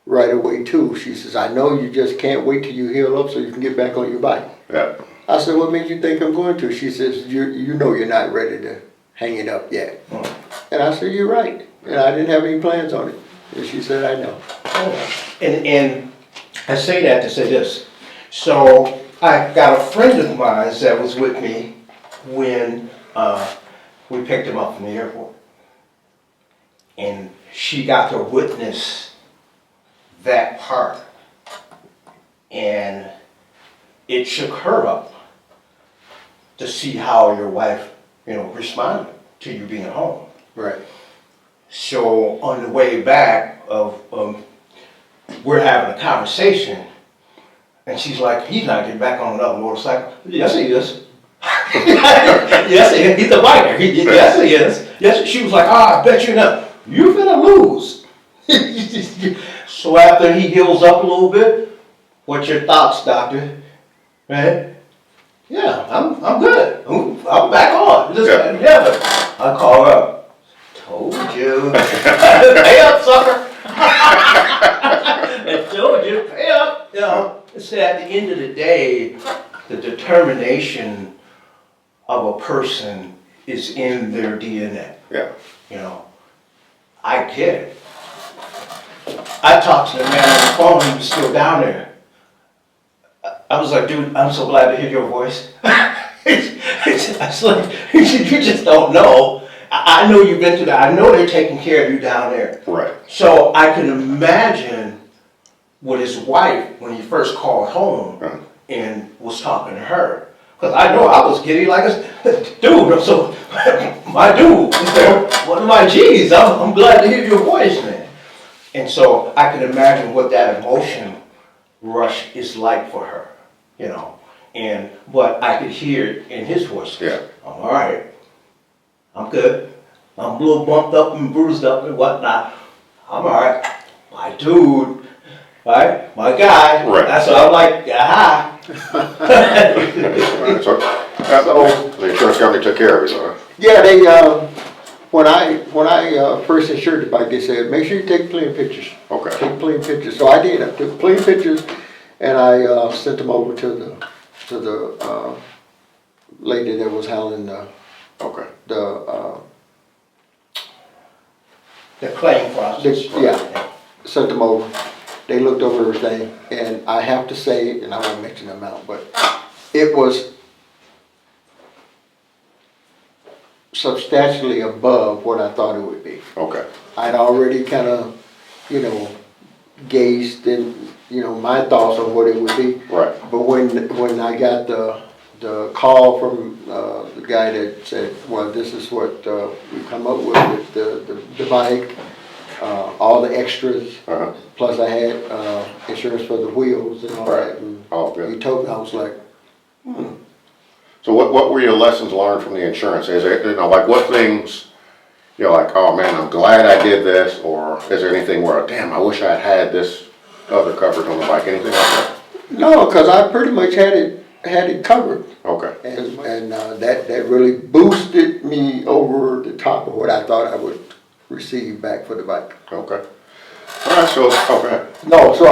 right away too. She says, I know you just can't wait till you heal up so you can get back on your bike. yeah, I said, what makes you think I'm going to? She says, you know you're not ready to hang it up yet. And I said, you're right. And I didn't have any plans on it. And she said, I know. And I say that to say this. So I got a friend of mine that was with me when we picked him up from the airport. And she got to witness that part. And it shook her up to see how your wife, responded to you being home. Right. So on the way back we're having a conversation, and she's like, he's not getting back on another motorcycle. Yes, he is. Yes, he is. He's a biker. Yes, he is. Yes, she was like, I bet you not. You're gonna lose. So after he heals up a little bit, what's your thoughts, doctor? Right? Yeah, I'm good. I'm back on. Yeah, but I call her up. Told you. Pay up, sucker. I told you, pay up. So at the end of the day, the determination of a person is in their DNA. yeah, I get it. I talked to the man on the phone, he was still down there. I was like, dude, I'm so glad to hear your voice. I was like, you just don't know. I know you've been through that. I know they're taking care of you down there. right, So I can imagine with his wife when he first called home and was talking to her. Because I know I was giddy like a dude. So my dude, one of my G's. I'm glad to hear your voice, man. And so I can imagine what that emotion rush is like for her, but I could hear it in his voice. yeah, I'm all right. I'm good. I'm a little bumped up and bruised up and whatnot. I'm all right. My dude, right? My guy. Right. That's what I'm like, aha. right. So the insurance company took care of it, huh? Yeah, they when I first insured the bike, they said make sure you take clean pictures. Okay. Take clean pictures. So I did. I took clean pictures, and I sent them over to the lady that was handling Okay. The claim process. yeah, sent them over. They looked over everything, and I have to say, and I won't mention the amount, but it was substantially above what I thought it would be. Okay. I'd already kind of, gauged and, my thoughts on what it would be. Right. But when I got the call from the guy that said, well, this is what we come up with the bike, all the extras, plus I had insurance for the wheels and all that. And Oh, good. he told me, I was like, So what were your lessons learned from the insurance? Is it, like what things, you're like, oh man, I'm glad I did this, or is there anything where, damn, I wish I had this other coverage on the bike, anything like that? no, because I pretty much had it covered. Okay. And that really boosted me over the top of what I thought I would receive back for the bike. Okay. All right, so, okay. No, so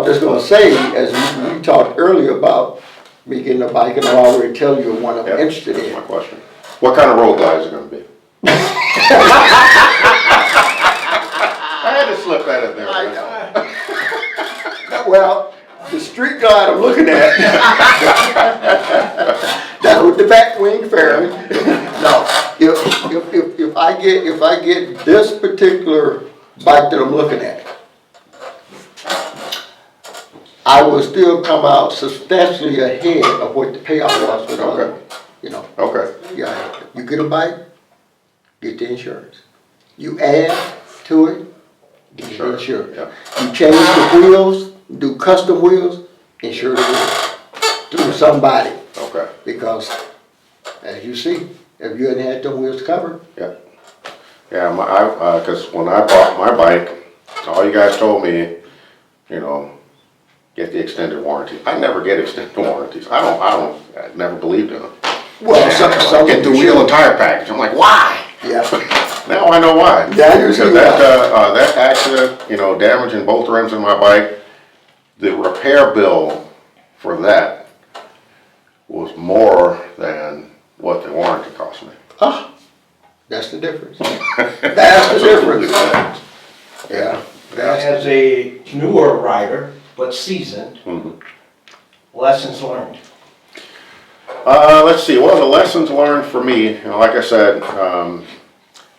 I'm just gonna say, as we talked earlier about me getting a bike, and I'll already tell you what I'm Yeah, interested that's in. my question. What kind of road glide is it gonna be? I had to slip that in there. I man. know. Well, the street glide I'm looking at, that with the back wing fairing. No, if I get this particular bike that I'm looking at, I will still come out substantially ahead of what the payoff was for the other one, you know. Okay, Yeah, you get a bike, get the insurance. You add to it, get the Sure, insurance. yeah. You change the wheels, do custom wheels, insure the wheels through somebody. okay, Because, as you see, if you hadn't had them wheels covered, yeah. Yeah, cause when I bought my bike, all you guys told me, you know, get the extended warranty. I never get extended warranties. I never believed in them. well, some Get the wheel and tire package. I'm like, why? Yeah, Now I know why. Yeah, you Because see that accident, you know, damaging both rims in my bike, the repair bill for that was more than what the warranty cost me. that's the difference. That's the difference. Yeah, that's, As a newer rider, but seasoned, lessons learned. Let's see, well, the lessons learned for me, you know, like I said,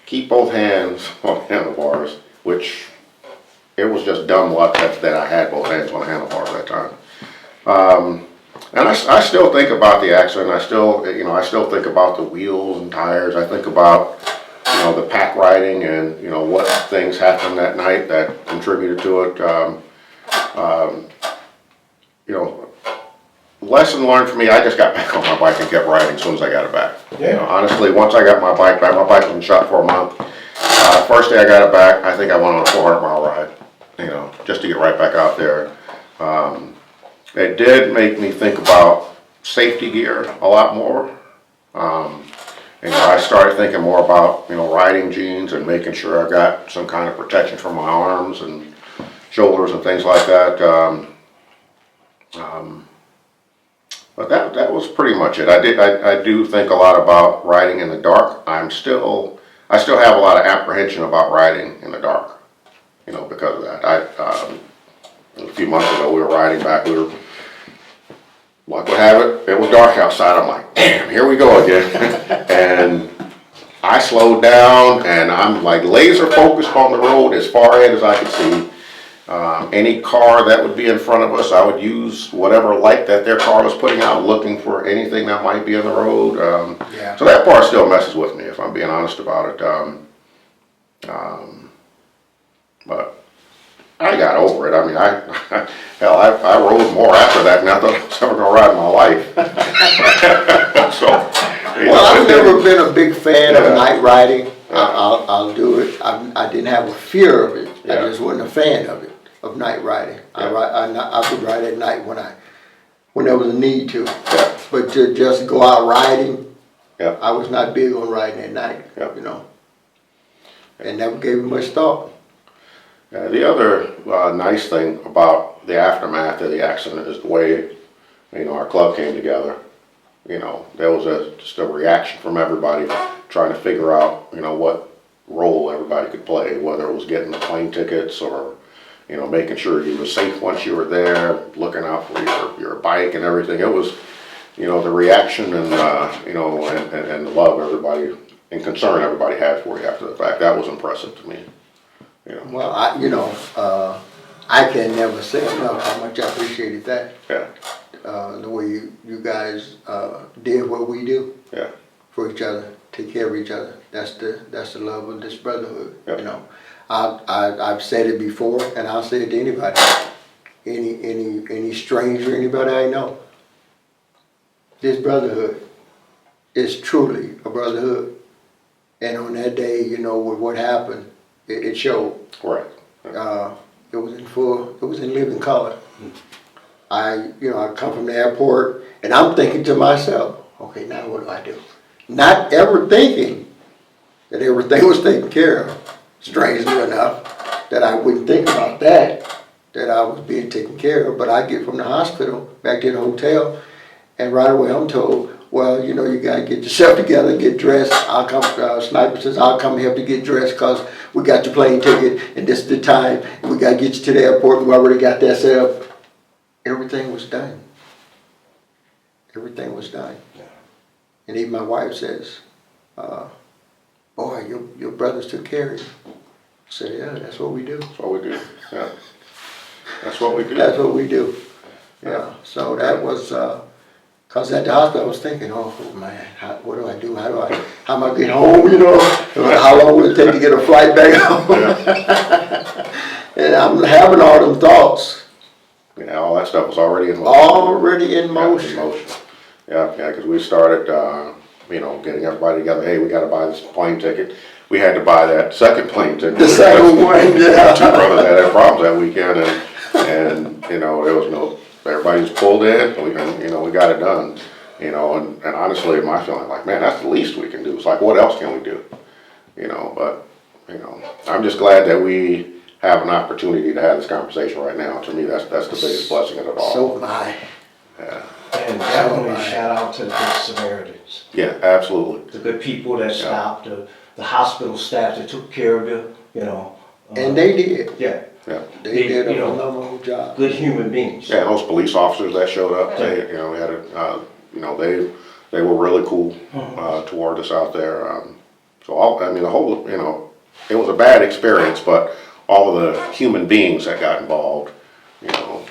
keep both hands on handlebars, which it was just dumb luck that I had both hands on the handlebars that time. And I still think about the accident. I still think about the wheels and tires. I think about, you know, the pack riding and, you know, what things happened that night that contributed to it. You know, lesson learned for me, I just got back on my bike and kept riding as soon as I got it back. Yeah. You know, honestly, once I got my bike back, my bike was in shop for a month. First day I got it back, I think I went on a 400-mile ride, you know, just to get right back out there. It did make me think about safety gear a lot more. You know, I started thinking more about, you know, riding jeans and making sure I got some kind of protection for my arms and shoulders and things like that. But that was pretty much it. I do think a lot about riding in the dark. I still have a lot of apprehension about riding in the dark, you know, because of that. A few months ago we were riding back, luck would have it, it was dark outside. I'm like, damn, here we go again. And I slowed down and I'm like laser focused on the road as far ahead as I could see. Any car that would be in front of us, I would use whatever light that their car was putting out, looking for anything that might be on the road. Yeah. So that part still messes with me, if I'm being honest about it. But I got over it. I mean, I rode more after that than I thought I was ever going to ride in my life. So, you well, know, I've never been a big fan Yeah. of night riding. I'll do it. I didn't have a fear of it. I Yeah. just wasn't a fan of it, of night riding. Yeah. I would ride at night when there was a need to. Yeah. But to just go out riding, Yeah. I was not big on riding at night, Yeah. you know. And never gave it much thought. The other nice thing about the aftermath of the accident is the way, you know, our club came together. You know, there was just a reaction from everybody trying to figure out, you know, what role everybody could play, whether it was getting the plane tickets or, you know, making sure you were safe once you were there, looking out for your bike and everything. It was, you know, the reaction and, you know, and the love everybody and concern everybody had for you after the fact. That was impressive to me. You know. Well, I can never say enough how much I appreciated that. Yeah. The way you guys did what we do Yeah. for each other, take care of each other. That's the love of this brotherhood. Yep. You know, I've said it before, and I'll say it to anybody, any stranger, anybody I know. This brotherhood is truly a brotherhood, and on that day, you know, with what happened, it showed. Right. It was in living color. I come from the airport and I'm thinking to myself, okay, now what do I do? Not ever thinking that everything was taken care of, strangely enough. that I wouldn't think about that I was being taken care of. But I get from the hospital back to the hotel, and right away I'm told, well, you know, you gotta get yourself together, get dressed. I'll come, Sniper says, I'll come help you get dressed because we got your plane ticket and this is the time. And we gotta get you to the airport. We already got that set up. Everything was done. Everything was done. And even my wife says, boy, your brothers took care of you. I said, yeah, that's what we do. That's what we do. Yeah. That's what we do. That's what we do. Yeah. So that was, cause at the hospital I was thinking, oh man, what do I do? How am I get home? You know, how long will it take to get a flight back home? And I'm having all them thoughts. Yeah, all that stuff was already in motion. Already in motion. Yeah, because we started, you know, getting everybody together. Hey, we got to buy this plane ticket. We had to buy that second plane ticket. The second one, yeah. Two brothers had problems that weekend, and you know, there was no. Everybody was pulled in. You know, we got it done. You know, and honestly, my feeling like, man, that's the least we can do. It's like, what else can we do? You know, but you know, I'm just glad that we have an opportunity to have this conversation right now. To me, that's the biggest blessing of it all. So am I. Yeah. And definitely shout out to the Good Samaritans. Yeah, absolutely. The good people that stopped, the hospital staff that took care of you, you know. And they did. Yeah. Yeah. They did a you know, phenomenal job. good human beings. Yeah, those police officers that showed up, they, you know, we had you know, they were really cool toward us out there. So I mean, the whole, you know, it was a bad experience, but all of the human beings that got involved, you know,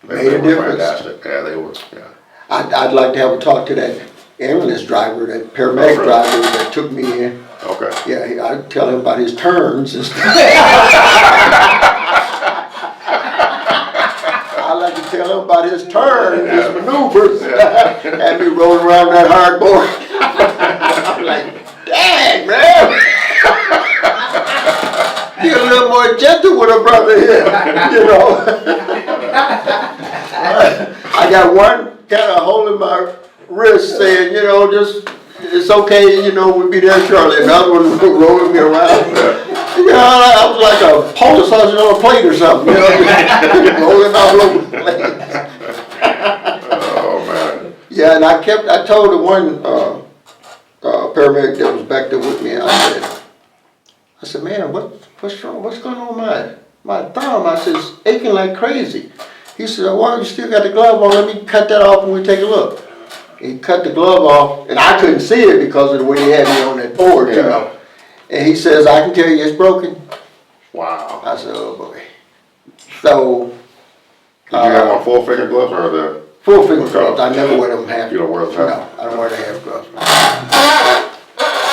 they were fantastic. Yeah, they were. Yeah. I'd like to have a talk to that ambulance driver, that paramedic driver that took me in. Okay. Yeah, I'd tell him about his turns and stuff. I'd like to tell him about his turns, his maneuvers, and me rolling around that hardboard. I'm like, dang, man. Be a little more gentle with a brother here, you know. I got one kind of holding my wrist saying, you know, just, it's okay, you know, we'll be there shortly. Another one rolling me around. You know, I was like a polar sausage on a plate or something, you know, rolling all over the place. Oh, man. Yeah, and I told the one paramedic that was back there with me, I said, man, what's wrong? What's going on with my thumb? I said, it's aching like crazy. He said, why you still got the glove on? Let me cut that off and we'll take a look. He cut the glove off, and I couldn't see it because of the way he had me on that board, you know. And he says, I can tell you it's broken. Wow. I said, oh boy. So. Did you have on full finger gloves or the? Full finger gloves. I never wear them half. You don't wear them half? No, I don't wear the half gloves.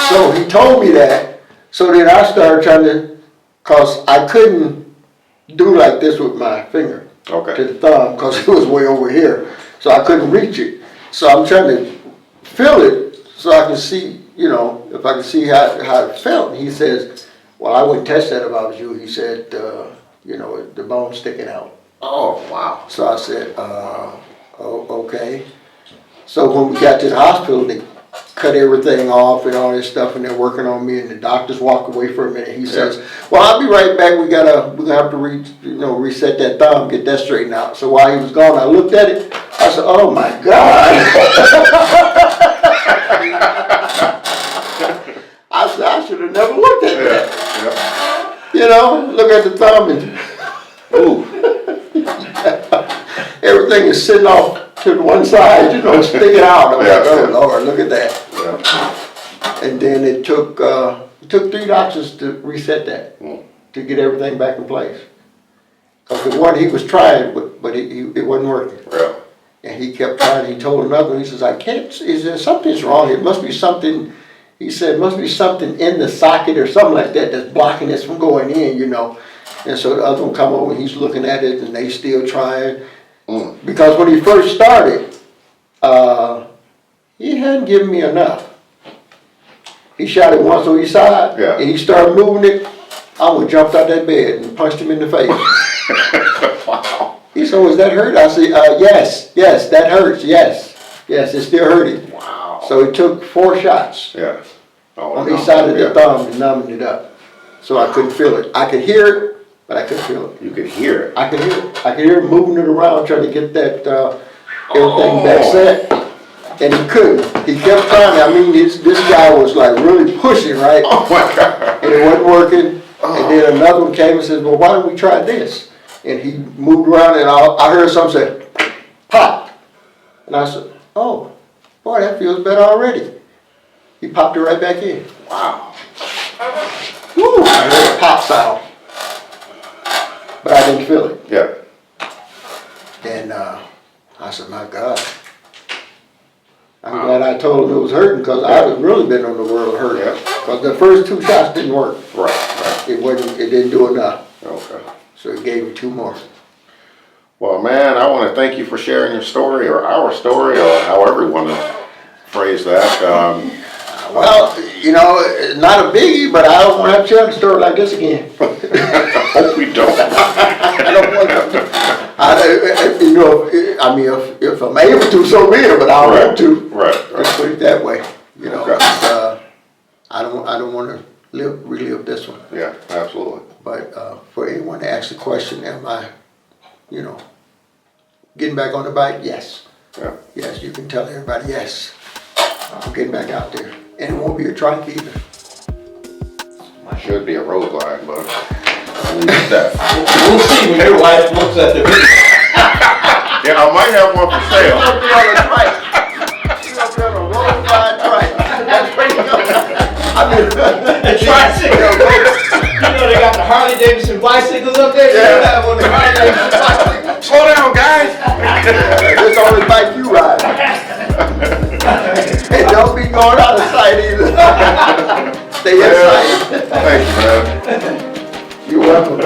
So he told me that. So then I started trying to, cause I couldn't do like this with my finger. Okay. To the thumb, because it was way over here. So I couldn't reach it. So I'm trying to feel it so I can see, you know, if I can see how it felt. And he says, well, I wouldn't touch that if I was you. He said, you know, the bone's sticking out. Oh, wow. So I said, oh, okay. So when we got to the hospital, they cut everything off and all this stuff, and they're working on me, and the doctors walk away for a minute. He says, well, I'll be right back. We're gonna have to reset that thumb, get that straightened out. So while he was gone, I looked at it. I said, oh my God. I said, I should have never looked at that. Yeah. You know, look at the thumb and ooh. Everything is sitting off to one side, you know, sticking out. I'm like, oh Lord, look at that. Yeah. And then it took 3 doctors to reset that, to get everything back in place. Because the one he was trying, but it wasn't working. Yeah. And he kept trying. He told another one, he says, I can't, is there something's wrong? It must be something, he said, must be something in the socket or something like that that's blocking this from going in, you know. And so the other one come over and he's looking at it and they still trying. Because when he first started, he hadn't given me enough. He shot it once on each side, and he started moving it. I would jumped out that bed and punched him in the face. Wow. He said, "Was that hurt?" I said, yes, that hurts, yes, it's still hurting." Wow. So it took 4 shots on each side of the thumb and numbing it up. So I couldn't feel it. I could hear it, but I couldn't feel it. You could hear it. I could hear it. I could hear him moving it around, trying to get that, everything back set. And he couldn't. He kept trying. I mean, this guy was like really pushing, right? Oh my God. And it wasn't working. And then another one came and said, well, why don't we try this? And he moved around and I heard something say, pop. And I said, oh, boy, that feels better already. He popped it right back in. Wow. Woo, I heard a pop sound. But I didn't feel it. Yeah. And I said, my God. I'm glad I told him it was hurting because I had really been on the world hurt. Yeah. Because the first 2 shots didn't work. Right. It didn't do enough. Okay. So he gave me 2 more. Well, man, I want to thank you for sharing your story, or our story, or however you want to phrase that. Well, you know, it's not a biggie, but I don't want to have to tell a story like this again. Hope we don't. I don't want to. You know, I mean, if I'm able to, so be it, but I don't want to. Right. Let's put it that way. You know, Okay. I don't want to relive this one. Yeah, absolutely. But for anyone to ask the question, am I, you know, getting back on the bike? Yes. Yeah. Yes, you can tell everybody, yes, I'm getting back out there. And it won't be a trike either. I should be a road glide, but I'll leave it at that. We'll see when your wife looks at the video. Yeah, I might have one for sale. You're gonna be on a trike. You're gonna be on a road glide trike. That's where you go. I mean, The tricycle. You know they got the Harley-Davidson bicycles up there? Yeah. You have one of the Harley-Davidson bicycles. Slow down, guys. this the only bike you ride. And don't be going out of sight either. Stay inside. Thank you, man. You're welcome.